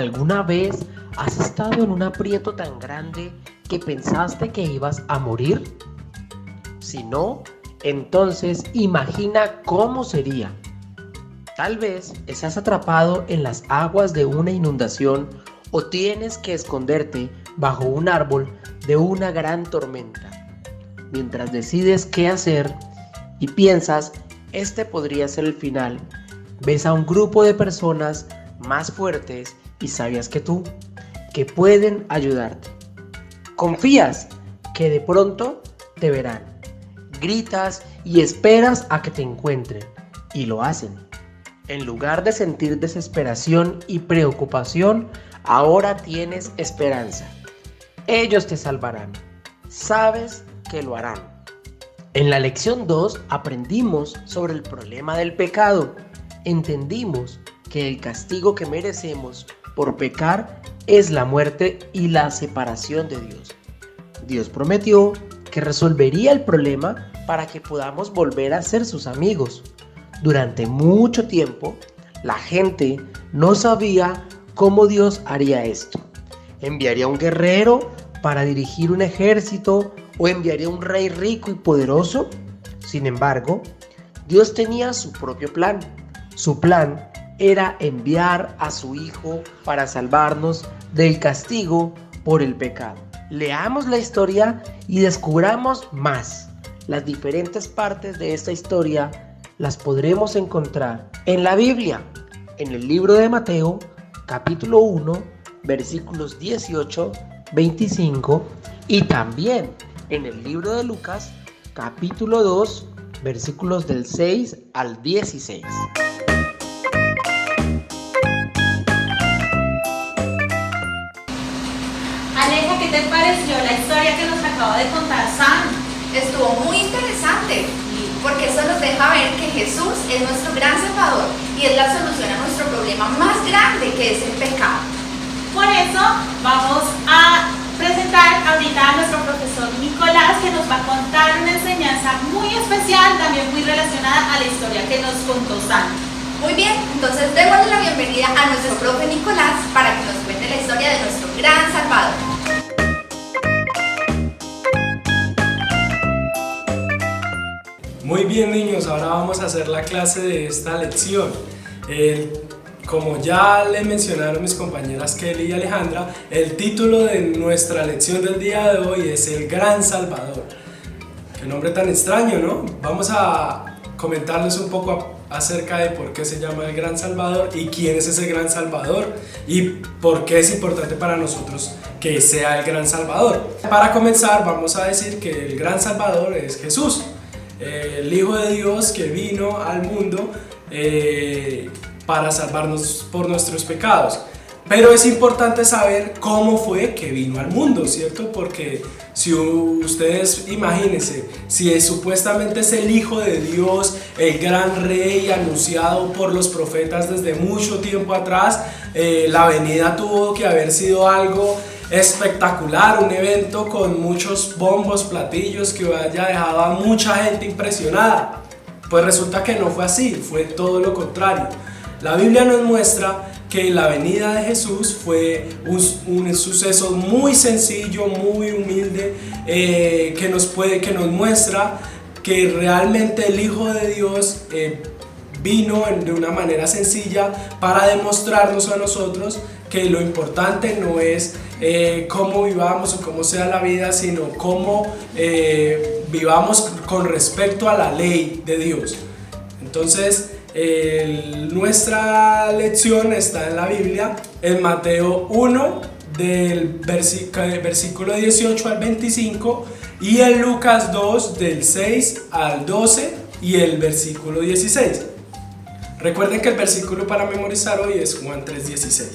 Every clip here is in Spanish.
¿Alguna vez has estado en un aprieto tan grande que pensaste que ibas a morir? Si no, entonces imagina cómo sería. Tal vez estás atrapado en las aguas de una inundación o tienes que esconderte bajo un árbol de una gran tormenta. Mientras decides qué hacer y piensas, este podría ser el final, ves a un grupo de personas más fuertes y sabias que tú, que pueden ayudarte. Confías que de pronto te verán. Gritas y esperas a que te encuentren, y lo hacen. En lugar de sentir desesperación y preocupación, ahora tienes esperanza. Ellos te salvarán. Sabes que lo harán. En la lección 2 aprendimos sobre el problema del pecado. Entendimos que el castigo que merecemos por pecar es la muerte y la separación de Dios. Dios prometió que resolvería el problema para que podamos volver a ser sus amigos. Durante mucho tiempo, la gente no sabía cómo Dios haría esto. ¿Enviaría un guerrero para dirigir un ejército o enviaría un rey rico y poderoso? Sin embargo, Dios tenía su propio plan. Su plan era enviar a su Hijo para salvarnos del castigo por el pecado. Leamos la historia y descubramos más. Las diferentes partes de esta historia las podremos encontrar en la Biblia, en el libro de Mateo, capítulo 1, versículos 18, 25, y también en el libro de Lucas, capítulo 2, versículos del 6 al 16. Aleja, ¿qué te pareció la historia que nos acaba de contar Sam? Estuvo muy interesante, porque eso nos deja ver que Jesús es nuestro gran Salvador y es la solución a nuestro problema más grande, que es el pecado. Por eso vamos a presentar ahorita a nuestro profesor Nicolás, que nos va a contar una enseñanza muy especial, también muy relacionada a la historia que nos contó Sam. Muy bien, entonces démosle la bienvenida a nuestro profe Nicolás para que nos cuente la historia de nuestro gran Salvador. Muy bien, niños, ahora vamos a hacer la clase de esta lección. Como ya le mencionaron mis compañeras Kelly y Alejandra, el título de nuestra lección del día de hoy es El Gran Salvador. Qué nombre tan extraño, ¿no? Vamos a comentarles un poco acerca de por qué se llama el Gran Salvador y quién es ese Gran Salvador y por qué es importante para nosotros que sea el Gran Salvador. Para comenzar, vamos a decir que el Gran Salvador es Jesús, el Hijo de Dios que vino al mundo para salvarnos por nuestros pecados. Pero es importante saber cómo fue que vino al mundo, ¿cierto? Porque si ustedes imagínense, si supuestamente es el Hijo de Dios, el gran rey anunciado por los profetas desde mucho tiempo atrás, la venida tuvo que haber sido algo espectacular, un evento con muchos bombos, platillos, que haya dejado a mucha gente impresionada. Pues resulta que no fue así, fue todo lo contrario. La Biblia nos muestra que la venida de Jesús fue un suceso muy sencillo, muy humilde, que nos muestra que realmente el Hijo de Dios vino de una manera sencilla para demostrarnos a nosotros que lo importante no es cómo vivamos o cómo sea la vida, sino cómo vivamos con respecto a la ley de Dios. Entonces, nuestra lección está en la Biblia, en Mateo 1, del versículo 18 al 25, y en Lucas 2, del 6 al 12, y el versículo 16. Recuerden que el versículo para memorizar hoy es Juan 3:16.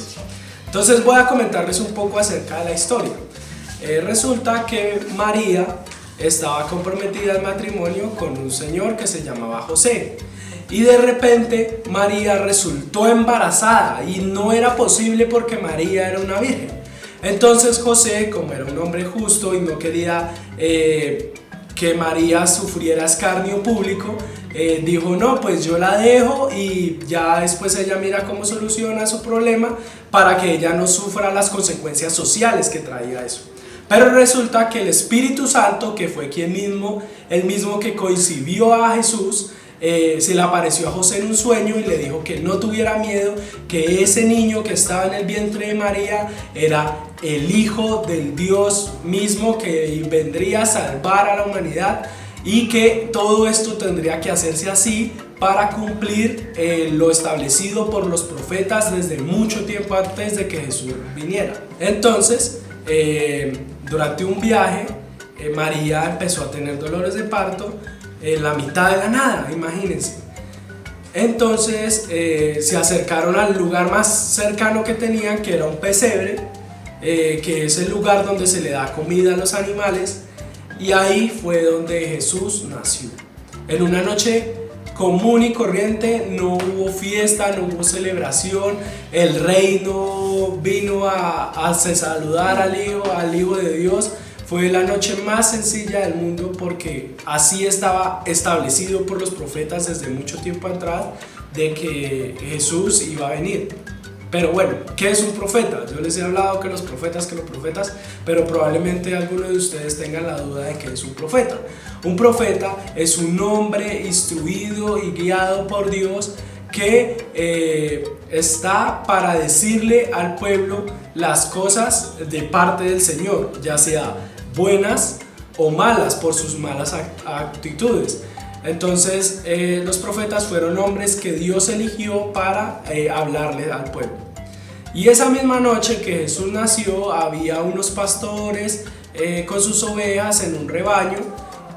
Entonces voy a comentarles un poco acerca de la historia. Resulta que María estaba comprometida al matrimonio con un señor que se llamaba José. Y de repente María resultó embarazada y no era posible porque María era una virgen. Entonces José, como era un hombre justo y no quería que María sufriera escarnio público, dijo no, pues yo la dejo y ya después ella mira cómo soluciona su problema para que ella no sufra las consecuencias sociales que traía eso. Pero resulta que el Espíritu Santo, que fue el mismo que concibió a Jesús, se le apareció a José en un sueño y le dijo que no tuviera miedo, que ese niño que estaba en el vientre de María era el Hijo del Dios mismo que vendría a salvar a la humanidad y que todo esto tendría que hacerse así para cumplir lo establecido por los profetas desde mucho tiempo antes de que Jesús viniera. Entonces, durante un viaje, María empezó a tener dolores de parto en la mitad de la nada, imagínense. Entonces se acercaron al lugar más cercano que tenían, que era un pesebre, que es el lugar donde se le da comida a los animales, y ahí fue donde Jesús nació. En una noche común y corriente, no hubo fiesta, no hubo celebración, el rey no vino a saludar al Hijo de Dios. Fue la noche más sencilla del mundo porque así estaba establecido por los profetas desde mucho tiempo atrás de que Jesús iba a venir. Pero bueno, ¿qué es un profeta? Yo les he hablado que los profetas, pero probablemente algunos de ustedes tengan la duda de qué es un profeta. Un profeta es un hombre instruido y guiado por Dios que está para decirle al pueblo las cosas de parte del Señor, ya sea buenas o malas por sus malas actitudes. Entonces los profetas fueron hombres que Dios eligió para hablarle al pueblo. Y esa misma noche que Jesús nació, había unos pastores con sus ovejas en un rebaño,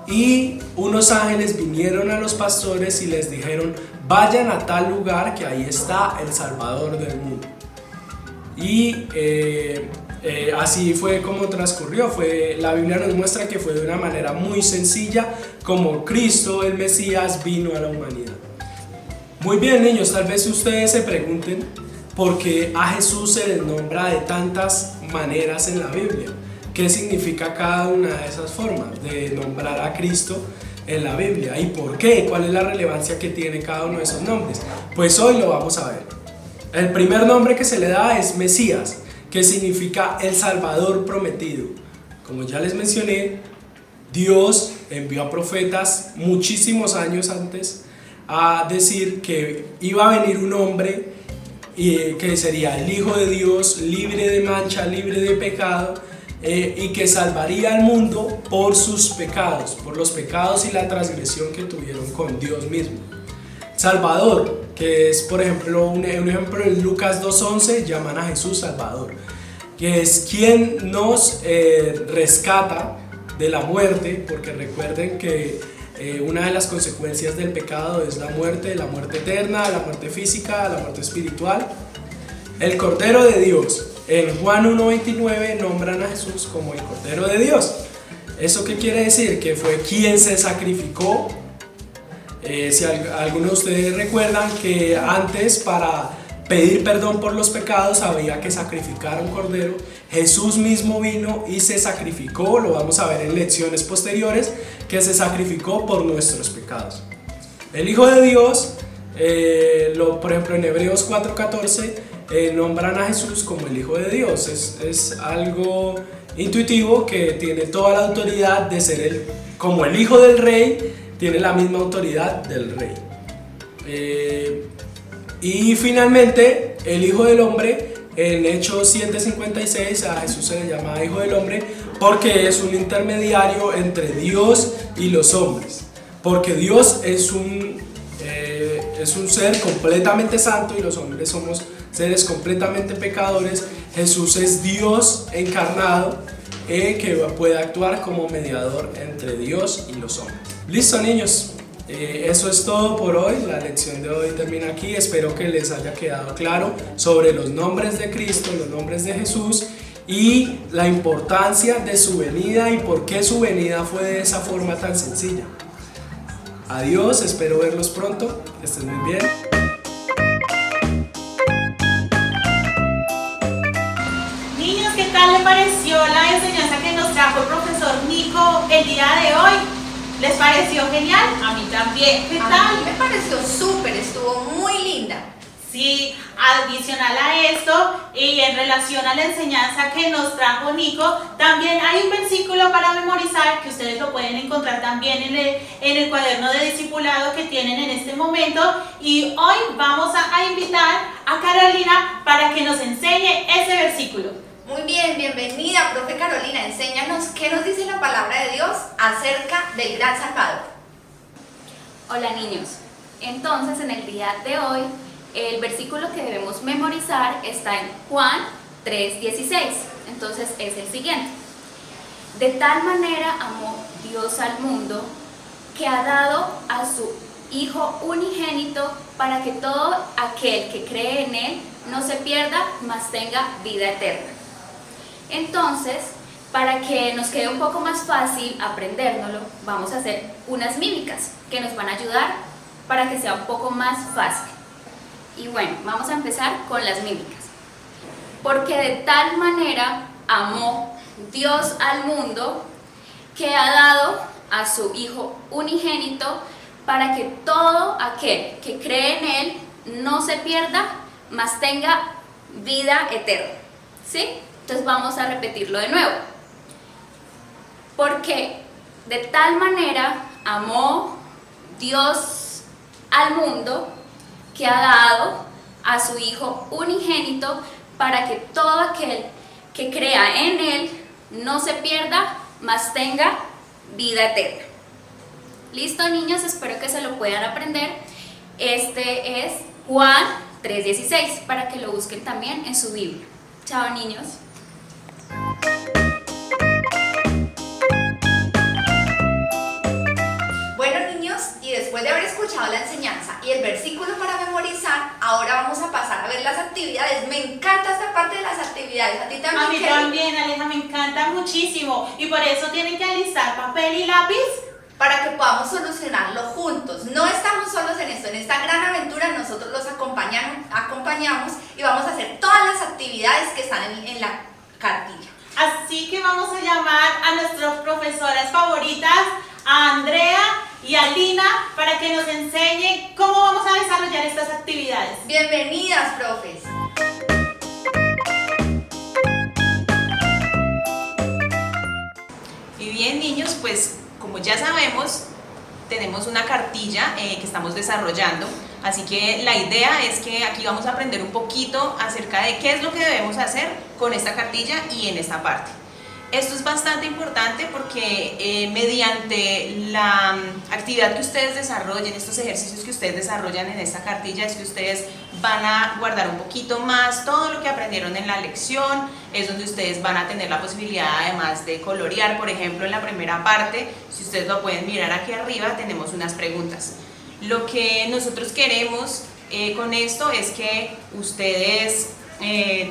y unos ángeles vinieron a los pastores y les dijeron: vayan a tal lugar, que ahí está el Salvador del mundo. Y así fue como transcurrió. La Biblia nos muestra que fue de una manera muy sencilla como Cristo, el Mesías, vino a la humanidad. Muy bien, niños, tal vez ustedes se pregunten por qué a Jesús se le nombra de tantas maneras en la Biblia. ¿Qué significa cada una de esas formas de nombrar a Cristo en la Biblia? ¿Y por qué? ¿Cuál es la relevancia que tiene cada uno de esos nombres? Pues hoy lo vamos a ver. El primer nombre que se le da es Mesías, que significa el Salvador prometido. Como ya les mencioné, Dios envió a profetas muchísimos años antes a decir que iba a venir un hombre que sería el Hijo de Dios, libre de mancha, libre de pecado, y que salvaría al mundo por sus pecados, por los pecados y la transgresión que tuvieron con Dios mismo. Salvador, que es por ejemplo un ejemplo en Lucas 2:11, llaman a Jesús Salvador, que es quien nos rescata de la muerte, porque recuerden que una de las consecuencias del pecado es la muerte eterna, la muerte física, la muerte espiritual. El Cordero de Dios. En Juan 1:29 nombran a Jesús como el Cordero de Dios. ¿Eso qué quiere decir? Que fue quien se sacrificó. Si algunos de ustedes recuerdan que antes, para pedir perdón por los pecados, había que sacrificar un cordero. Jesús mismo vino y se sacrificó, lo vamos a ver en lecciones posteriores, que se sacrificó por nuestros pecados. El Hijo de Dios, por ejemplo en Hebreos 4:14, nombran a Jesús como el Hijo de Dios. Es algo intuitivo, que tiene toda la autoridad de ser como el Hijo del Rey, tiene la misma autoridad del Rey. Y finalmente el Hijo del Hombre, en Hechos 7:56, a Jesús se le llama Hijo del Hombre porque es un intermediario entre Dios y los hombres, porque Dios es un ser completamente santo y los hombres somos seres completamente pecadores. Jesús es Dios encarnado, que puede actuar como mediador entre Dios y los hombres. Listo, niños, eso es todo por hoy. La lección de hoy termina aquí. Espero que les haya quedado claro sobre los nombres de Cristo, los nombres de Jesús, y la importancia de su venida y por qué su venida fue de esa forma tan sencilla. Adiós, espero verlos pronto. Que estén muy bien. Niños, ¿qué tal le pareció la enseñanza que nos trajo el profesor Nico el día de hoy? ¿Les pareció genial? A mí también. ¿Qué A tal? mí me pareció súper, estuvo muy linda. Sí, adicional a esto y en relación a la enseñanza que nos trajo Nico, también hay un versículo para memorizar que ustedes lo pueden encontrar también en el cuaderno de discipulado que tienen en este momento. Y hoy vamos a invitar a Carolina para que nos enseñe ese versículo. Muy bien, bienvenida, profe Carolina. Enséñanos qué nos dice la palabra de Dios acerca del gran Salvador. Hola niños, entonces en el día de hoy el versículo que debemos memorizar está en Juan 3:16, entonces es el siguiente: de tal manera amó Dios al mundo que ha dado a su Hijo unigénito para que todo aquel que cree en Él no se pierda, mas tenga vida eterna. Entonces, para que nos quede un poco más fácil aprendérnoslo, vamos a hacer unas mímicas que nos van a ayudar para que sea un poco más fácil. Y bueno, vamos a empezar con las mímicas. Porque de tal manera amó Dios al mundo que ha dado a su Hijo unigénito para que todo aquel que cree en Él no se pierda, mas tenga vida eterna. ¿Sí? Entonces vamos a repetirlo de nuevo. Porque de tal manera amó Dios al mundo que ha dado a su Hijo unigénito para que todo aquel que crea en Él no se pierda, mas tenga vida eterna. ¿Listo, niños? Espero que se lo puedan aprender. Este es Juan 3:16, para que lo busquen también en su Biblia. Chao, niños. Bueno, niños, y después de haber escuchado la enseñanza y el versículo para memorizar, ahora vamos a pasar a ver las actividades. Me encanta esta parte de las actividades. ¿A ti también? A mí Kelly? también, Aleja, me encanta muchísimo. Y por eso tienen que alistar papel y lápiz. Para que podamos solucionarlo juntos. No estamos solos en esto, en esta gran aventura nosotros los acompañamos y vamos a hacer todas las actividades que están en la cartilla. Así que vamos a llamar a nuestras profesoras favoritas, a Andrea y a Lina, para que nos enseñen cómo vamos a desarrollar estas actividades. Bienvenidas, profes. Y bien, niños, pues como ya sabemos, tenemos una cartilla que estamos desarrollando, así que la idea es que aquí vamos a aprender un poquito acerca de qué es lo que debemos hacer con esta cartilla y en esta parte. Esto es bastante importante porque mediante la actividad que ustedes desarrollen, estos ejercicios que ustedes desarrollan en esta cartilla, es que ustedes van a guardar un poquito más todo lo que aprendieron en la lección. Es donde ustedes van a tener la posibilidad además de colorear. Por ejemplo, en la primera parte, si ustedes lo pueden mirar aquí arriba, tenemos unas preguntas. Lo que nosotros queremos con esto es que ustedes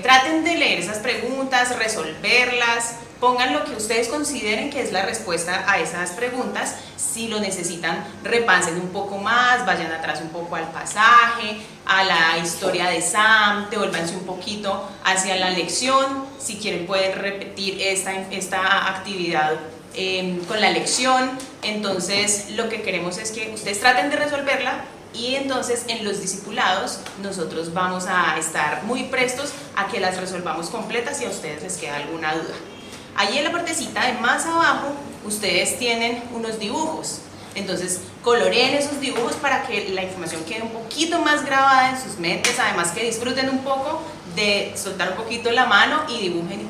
traten de leer esas preguntas, resolverlas, pongan lo que ustedes consideren que es la respuesta a esas preguntas. Si lo necesitan, repasen un poco más, vayan atrás un poco al pasaje, a la historia de Sam, devuélvanse un poquito hacia la lección. Si quieren pueden repetir esta actividad con la lección. Entonces lo que queremos es que ustedes traten de resolverla y entonces en los discipulados nosotros vamos a estar muy prestos a que las resolvamos completas si a ustedes les queda alguna duda. Ahí en la partecita de más abajo ustedes tienen unos dibujos, entonces coloreen esos dibujos para que la información quede un poquito más grabada en sus mentes, además que disfruten un poco de soltar un poquito la mano y dibujen y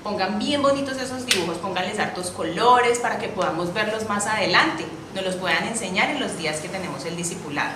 pongan bien bonitos esos dibujos, pónganles hartos colores para que podamos verlos más adelante, nos los puedan enseñar en los días que tenemos el discipulado.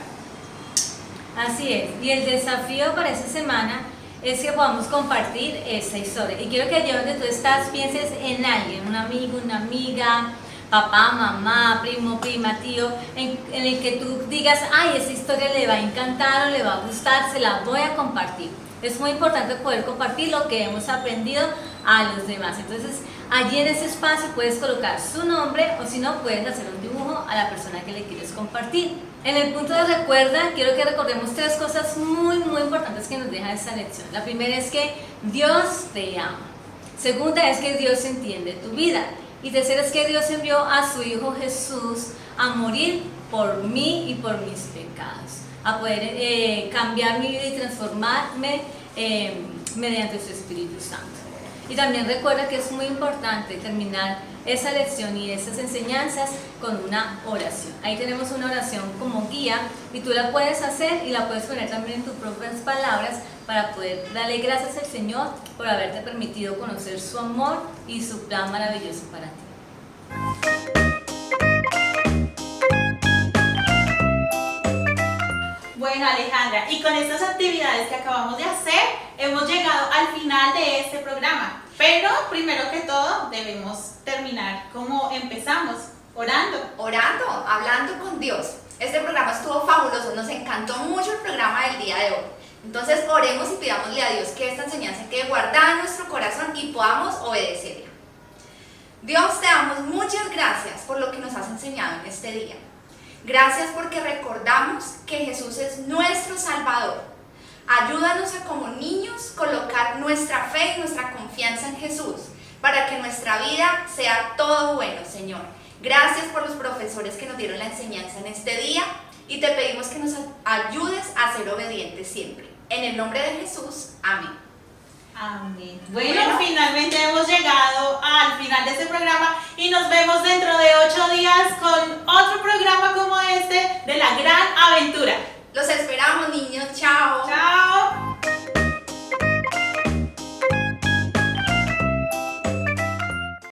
Así es, y el desafío para esta semana es que podamos compartir esta historia. Y quiero que allí donde tú estás pienses en alguien, un amigo, una amiga, papá, mamá, primo, prima, tío, en el que tú digas, ay, esa historia le va a encantar o le va a gustar, se la voy a compartir. Es muy importante poder compartir lo que hemos aprendido a los demás. Entonces, allí en ese espacio puedes colocar su nombre o si no, puedes hacer un dibujo a la persona que le quieres compartir. En el punto de recuerda, quiero que recordemos tres cosas muy importantes que nos deja esta lección. La primera es que Dios te ama. Segunda es que Dios entiende tu vida. Y tercero es que Dios envió a su Hijo Jesús a morir por mí y por mis pecados, a poder cambiar mi vida y transformarme mediante su Espíritu Santo. Y también recuerda que es muy importante terminar esa lección y esas enseñanzas con una oración. Ahí tenemos una oración como guía y tú la puedes hacer y la puedes poner también en tus propias palabras para poder darle gracias al Señor por haberte permitido conocer su amor y su plan maravilloso para ti. Bueno, Alejandra, y con estas actividades que acabamos de hacer, hemos llegado al final de este programa. Pero primero que todo, debemos terminar como empezamos, orando. Orando, hablando con Dios. Este programa estuvo fabuloso, nos encantó mucho el programa del día de hoy. Entonces oremos y pidámosle a Dios que esta enseñanza quede guardada en nuestro corazón y podamos obedecerla. Dios, te damos muchas gracias por lo que nos has enseñado en este día. Gracias porque recordamos que Jesús es nuestro Salvador. Ayúdanos a como niños colocar nuestra fe y nuestra confianza en Jesús para que nuestra vida sea todo bueno, Señor. Gracias por los profesores que nos dieron la enseñanza en este día y te pedimos que nos ayudes a ser obedientes siempre. En el nombre de Jesús, amén. Amén. Bueno, finalmente hemos llegado al final de este programa y nos vemos dentro de 8 días con otro